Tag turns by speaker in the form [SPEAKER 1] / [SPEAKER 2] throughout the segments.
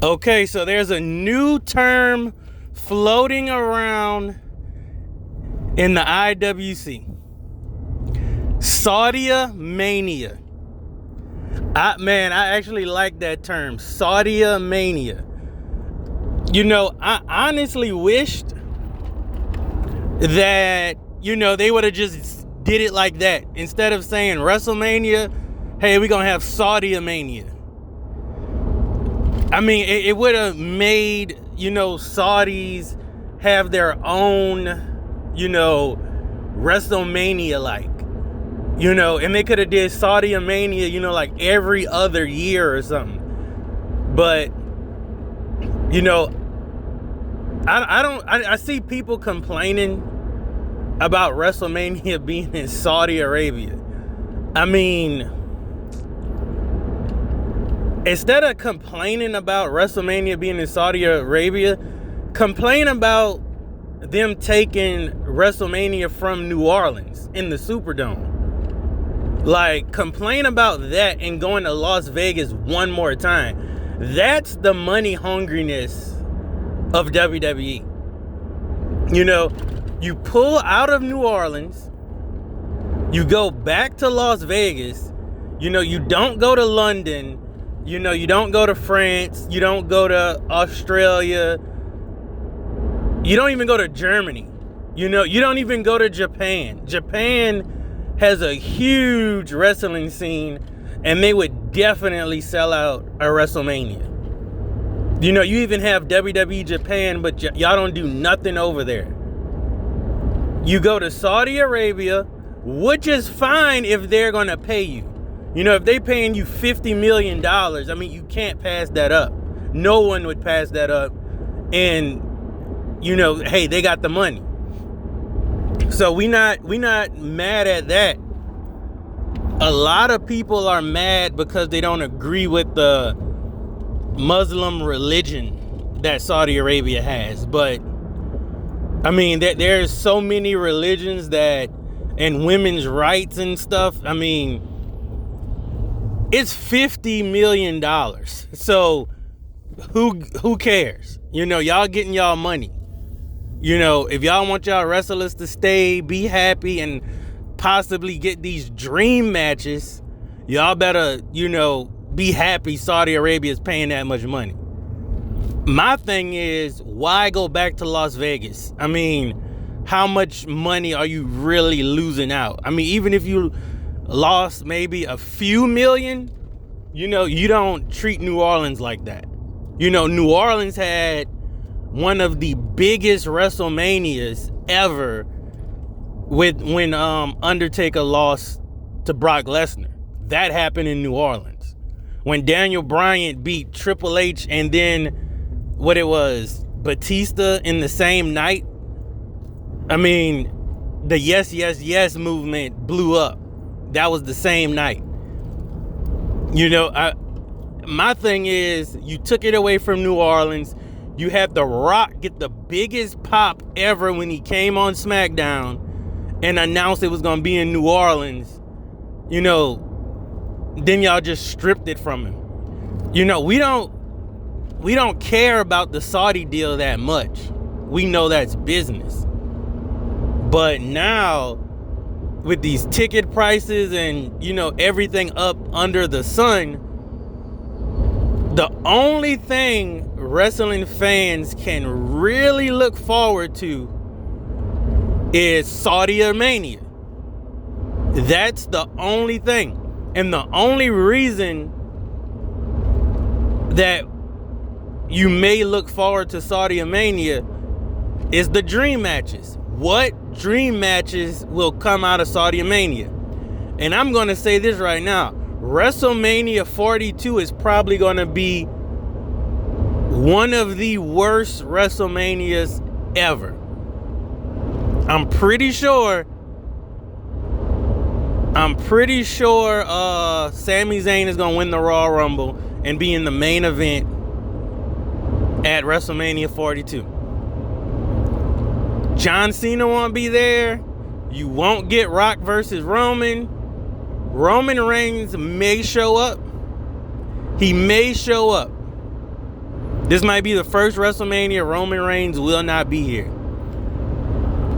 [SPEAKER 1] Okay, so there's a new term floating around in the IWC. Saudia Mania. I actually like that term, Saudia Mania. I honestly wished that, they would have just did it like that. Instead of saying WrestleMania, hey, we're going to have Saudia Mania. I mean, it would have made, Saudis have their own, WrestleMania like, and they could have did Saudia Mania, like every other year or something. But, I see people complaining about WrestleMania being in Saudi Arabia. I mean, instead of complaining about WrestleMania being in Saudi Arabia, complain about them taking WrestleMania from New Orleans in the Superdome. Like, complain about that and going to Las Vegas one more time. That's the money hungriness of WWE. You pull out of New Orleans, you go back to Las Vegas, you don't go to London, you don't go to France, you don't go to Australia, you don't even go to Germany, you don't even go to Japan. Japan has a huge wrestling scene, and they would definitely sell out a WrestleMania. You even have WWE Japan, but y'all don't do nothing over there. You go to Saudi Arabia, which is fine if they're going to pay you. If they paying you $50 million, I mean, you can't pass that up. No one would pass that up. And, hey, they got the money. So we not mad at that. A lot of people are mad because they don't agree with the Muslim religion that Saudi Arabia has. But I mean, there's so many religions and women's rights and stuff. I mean, it's $50 million. So who cares? Y'all getting y'all money. If y'all want y'all wrestlers to stay, be happy, and possibly get these dream matches, y'all better, be happy Saudi Arabia is paying that much money. My thing is, why go back to Las Vegas? I mean, how much money are you really losing out? I mean, even if you lost maybe a few million, you don't treat New Orleans like that. New Orleans had one of the biggest WrestleManias ever when Undertaker lost to Brock Lesnar. That happened in New Orleans. When Daniel Bryan beat Triple H and then Batista in the same night. I mean, the yes, yes, yes movement blew up. That was the same night. My thing is, you took it away from New Orleans. You had The Rock get the biggest pop ever when he came on SmackDown and announced it was going to be in New Orleans. Then y'all just stripped it from him. We don't care about the Saudi deal that much. We know that's business. But now, with these ticket prices and, everything up under the sun, the only thing wrestling fans can really look forward to is Saudia Mania. That's the only thing. And the only reason that you may look forward to Saudia Mania is the dream matches. What dream matches will come out of Saudia Mania? And I'm going to say this right now. WrestleMania 42 is probably going to be one of the worst WrestleManias ever. I'm pretty sure Sami Zayn is going to win the Royal Rumble and be in the main event at WrestleMania 42. John Cena won't be there. You won't get Rock versus Roman. Roman Reigns may show up. He may show up. This might be the first WrestleMania Roman Reigns will not be here.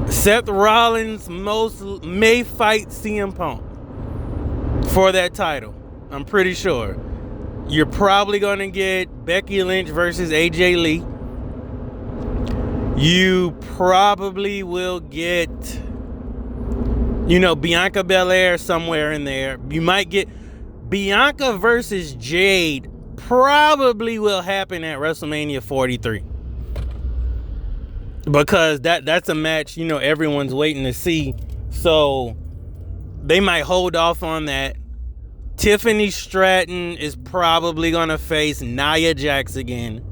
[SPEAKER 1] Seth Rollins may fight CM Punk for that title. I'm pretty sure. You're probably going to get Becky Lynch versus AJ Lee. You probably will get, Bianca Belair somewhere in there. You might get Bianca versus Jade. Probably will happen at WrestleMania 43. Because that's a match, everyone's waiting to see. So they might hold off on that. Tiffany Stratton is probably going to face Nia Jax again.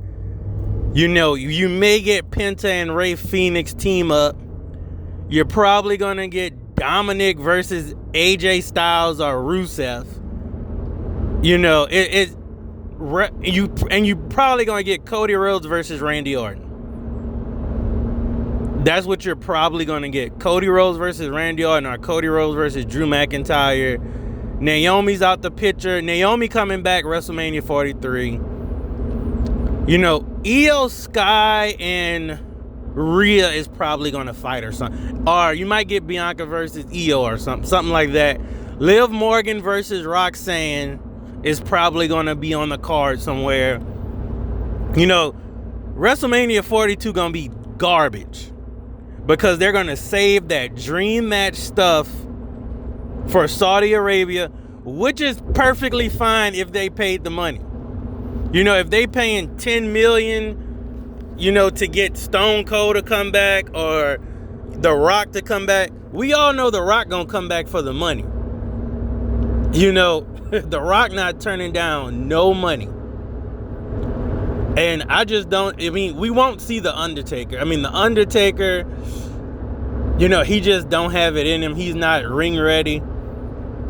[SPEAKER 1] You may get Penta and Rey Fénix team up. You're probably going to get Dominic versus AJ Styles or Rusev. You probably going to get Cody Rhodes versus Randy Orton. That's what you're probably going to get. Cody Rhodes versus Randy Orton or Cody Rhodes versus Drew McIntyre. Naomi's out the picture. Naomi coming back WrestleMania 43. Io Sky and Rhea is probably going to fight or something. Or you might get Bianca versus Io or something like that. Liv Morgan versus Roxanne is probably going to be on the card somewhere. WrestleMania 42 going to be garbage. Because they're going to save that dream match stuff for Saudi Arabia, which is perfectly fine if they paid the money. If they paying $10 million, to get Stone Cold to come back or The Rock to come back, we all know The Rock going to come back for the money. The Rock not turning down no money. And we won't see The Undertaker. The Undertaker, he just don't have it in him. He's not ring ready.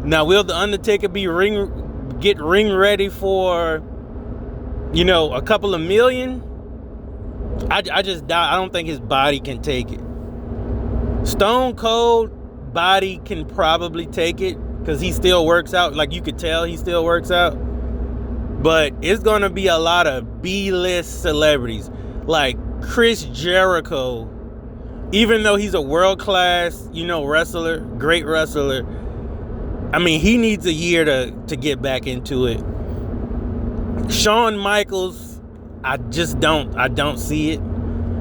[SPEAKER 1] Now, will The Undertaker get ring ready for, a couple of million? I just doubt. I don't think his body can take it. Stone Cold body can probably take it because he still works out. Like, you could tell he still works out. But it's going to be a lot of B-list celebrities. Like Chris Jericho, even though he's a world-class, wrestler, great wrestler, he needs a year to get back into it. Shawn Michaels, I don't see it.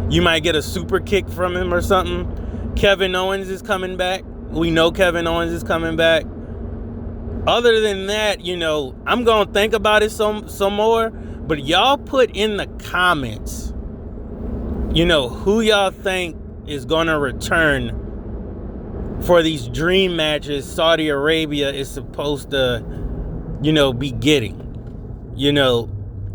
[SPEAKER 1] You might get a super kick from him or something. Kevin Owens is coming back. We know Kevin Owens is coming back. Other than that, I'm going to think about it some more. But y'all put in the comments, who y'all think is going to return for these dream matches Saudi Arabia is supposed to, be getting.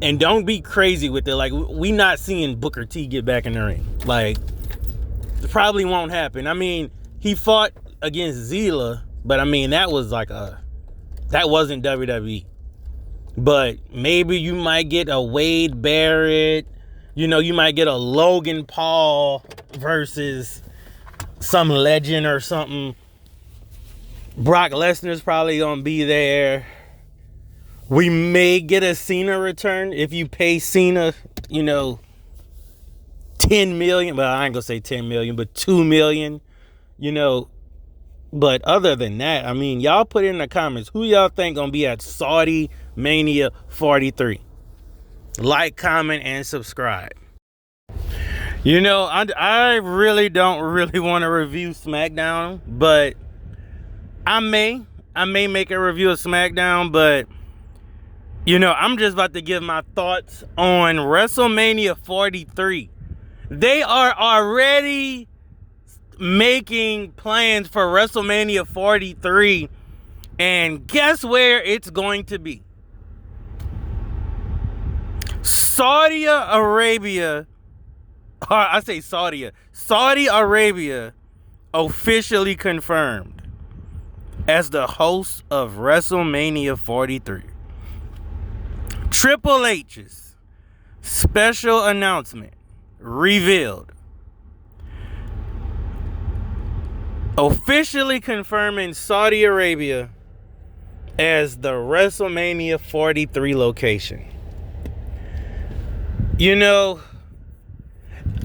[SPEAKER 1] And don't be crazy with it. Like, we not seeing Booker T get back in the ring. Like, it probably won't happen. He fought against Zila, but that was that wasn't WWE. But maybe you might get a Wade Barrett. You might get a Logan Paul versus some legend or something. Brock Lesnar's probably going to be there. We may get a Cena return if you pay Cena, $10 million. Well, I ain't going to say 10 million, but 2 million, But other than that, y'all put in the comments who y'all think going to be at Saudi Mania 43. Like, comment, and subscribe. I really don't want to review SmackDown, but I may make a review of SmackDown, but I'm just about to give my thoughts on WrestleMania 43. They are already making plans for WrestleMania 43, and guess where it's going to be? Saudi Arabia officially confirmed as the host of WrestleMania 43. Triple H's special announcement revealed. Officially confirming Saudi Arabia as the WrestleMania 43 location. You know,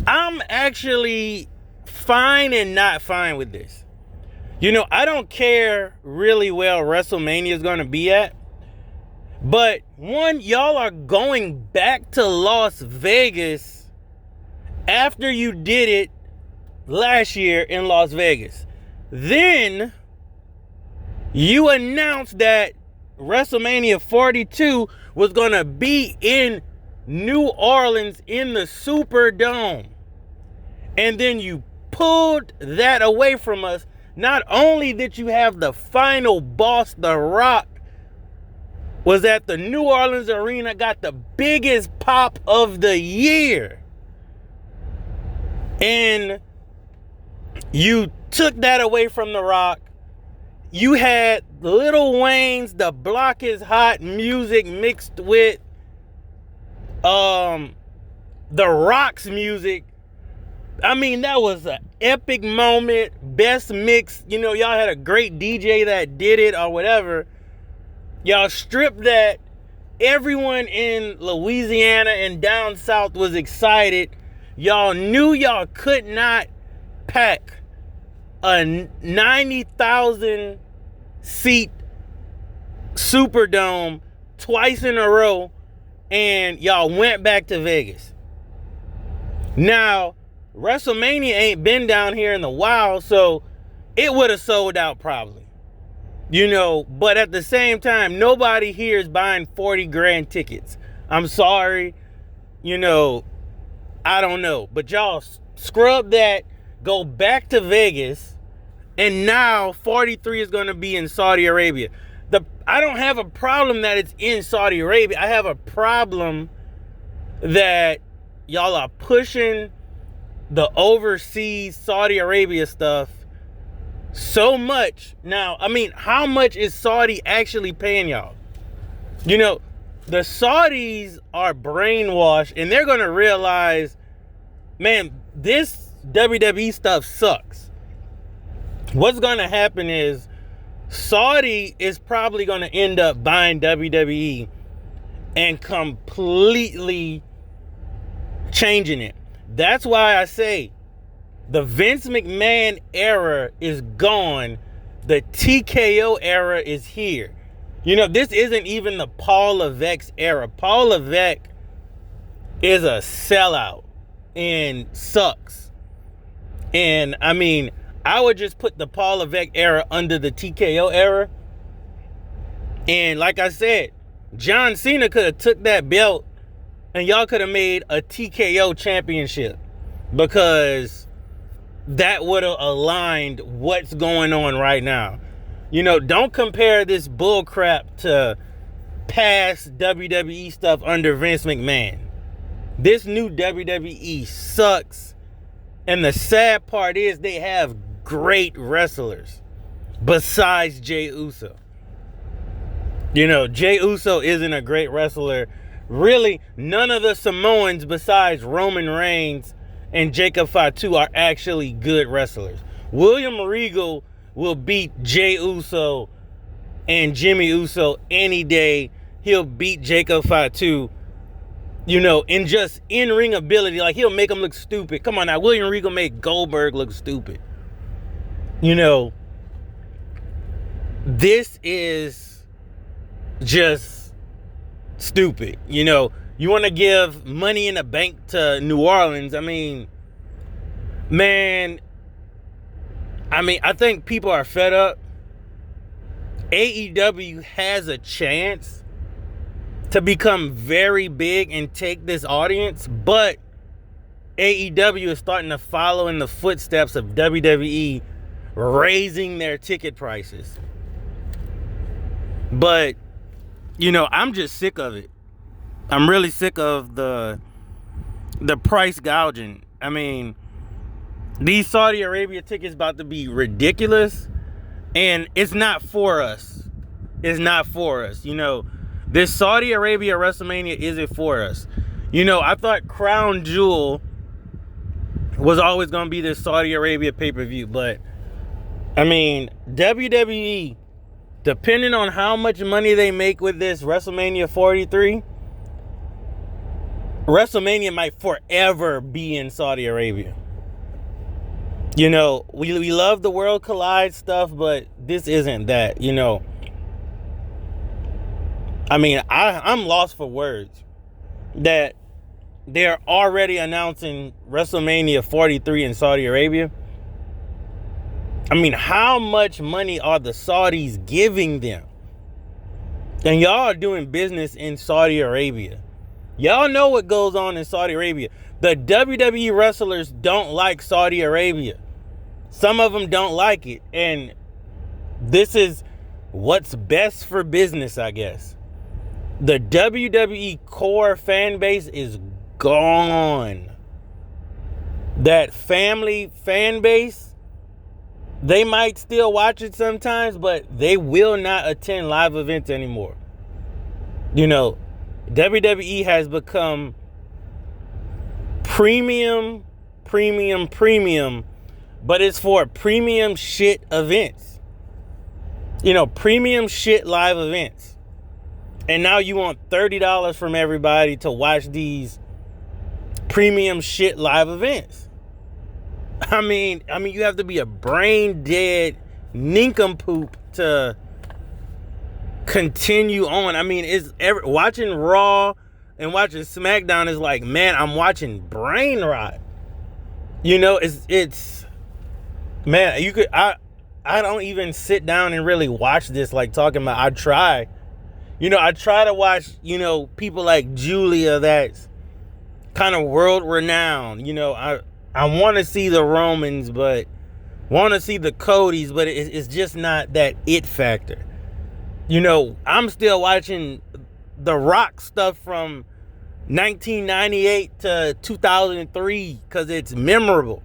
[SPEAKER 1] I'm actually fine and not fine with this. You know, I don't care really where WrestleMania is going to be at. But one, y'all are going back to Las Vegas after you did it last year in Las Vegas. Then you announced that WrestleMania 42 was going to be in New Orleans in the Superdome. And then you pulled that away from us. Not only did you have the final boss, The Rock, was at the New Orleans Arena, got the biggest pop of the year. And you took that away from The Rock. You had Lil Wayne's The Block Is Hot music mixed with The Rock's music. I mean, that was an epic moment. Best mix. You know, y'all had a great DJ that did it or whatever. Y'all stripped that. Everyone in Louisiana and down south was excited. Y'all knew y'all could not pack a 90,000 seat Superdome twice in a row, and y'all went back to Vegas. Now, WrestleMania ain't been down here in a while, so it would have sold out probably. You know, but at the same time, nobody here is buying 40 grand tickets. I'm sorry. You know, I don't know. But y'all scrub that, go back to Vegas, and now 43 is going to be in Saudi Arabia. I don't have a problem that it's in Saudi Arabia. I have a problem that y'all are pushing the overseas Saudi Arabia stuff so much. Now, I mean, how much is Saudi actually paying y'all? You know, the Saudis are brainwashed, and they're going to realize, man, this WWE stuff sucks. What's going to happen is Saudi is probably going to end up buying WWE and completely changing it. That's why I say the Vince McMahon era is gone. The TKO era is here. You know, this isn't even the Paul Levesque era. Paul Levesque is a sellout and sucks. And I mean, I would just put the Paul Levesque era under the TKO era. And like I said, John Cena could have took that belt and y'all could have made a TKO championship, because that would have aligned what's going on right now. You know, don't compare this bull crap to past WWE stuff under Vince McMahon. This new WWE sucks. And the sad part is they have great wrestlers besides Jey Uso. You know, Jey Uso isn't a great wrestler. Really, none of the Samoans besides Roman Reigns and Jacob Fatu are actually good wrestlers. William Regal will beat Jey Uso and Jimmy Uso any day. He'll beat Jacob Fatu, you know, in just in-ring ability. Like, he'll make him look stupid. Come on now, William Regal made Goldberg look stupid. You know, this is just stupid. You know, you want to give money in the bank to New Orleans. I mean, man, I think people are fed up. AEW has a chance to become very big and take this audience, but AEW is starting to follow in the footsteps of WWE, raising their ticket prices. But, you know, I'm just sick of it. I'm really sick of the price gouging. I mean, these Saudi Arabia tickets about to be ridiculous, and it's not for us. It's not for us. You know, this Saudi Arabia WrestleMania isn't for us. You know, I thought Crown Jewel was always going to be this Saudi Arabia pay-per-view, but I mean, WWE, depending on how much money they make with this WrestleMania 43, WrestleMania might forever be in Saudi Arabia. You know, we love the World Collide stuff, but this isn't that, you know. I mean, I'm lost for words that they're already announcing WrestleMania 43 in Saudi Arabia. I mean, how much money are the Saudis giving them? And y'all are doing business in Saudi Arabia. Y'all know what goes on in Saudi Arabia. The WWE wrestlers don't like Saudi Arabia. Some of them don't like it. And this is what's best for business, I guess. The WWE core fan base is gone. That family fan base, they might still watch it sometimes, but they will not attend live events anymore. You know, WWE has become premium, but it's for premium shit events. You know, premium shit live events. And now you want $30 from everybody to watch these premium shit live events. I mean, you have to be a brain dead nincompoop to continue on. I mean, watching Raw and watching SmackDown is like, man, I'm watching brain rot. You know, it's man, I don't even sit down and really watch this like talking about. I try to watch, you know, people like Julia that's kind of world renowned. You know, I want to see the Romans, but want to see the Codys, but it's just not that it factor. You know, I'm still watching the Rock stuff from 1998 to 2003 because it's memorable.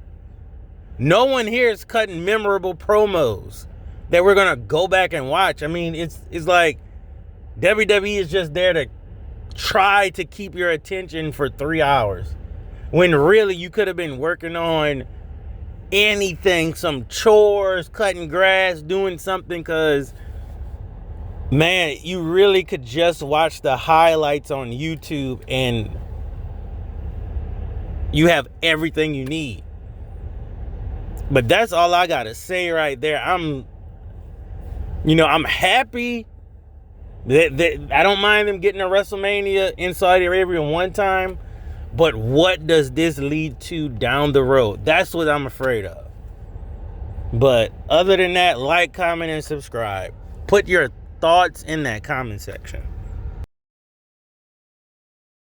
[SPEAKER 1] No one here is cutting memorable promos that we're gonna go back and watch. I mean, it's like WWE is just there to try to keep your attention for 3 hours. When really you could have been working on anything, some chores, cutting grass, doing something, because, man, you really could just watch the highlights on YouTube and you have everything you need. But that's all I got to say right there. I'm happy that I don't mind them getting a WrestleMania in Saudi Arabia one time. But what does this lead to down the road? That's what I'm afraid of. But other than that, like, comment, and subscribe. Put your thoughts in that comment section.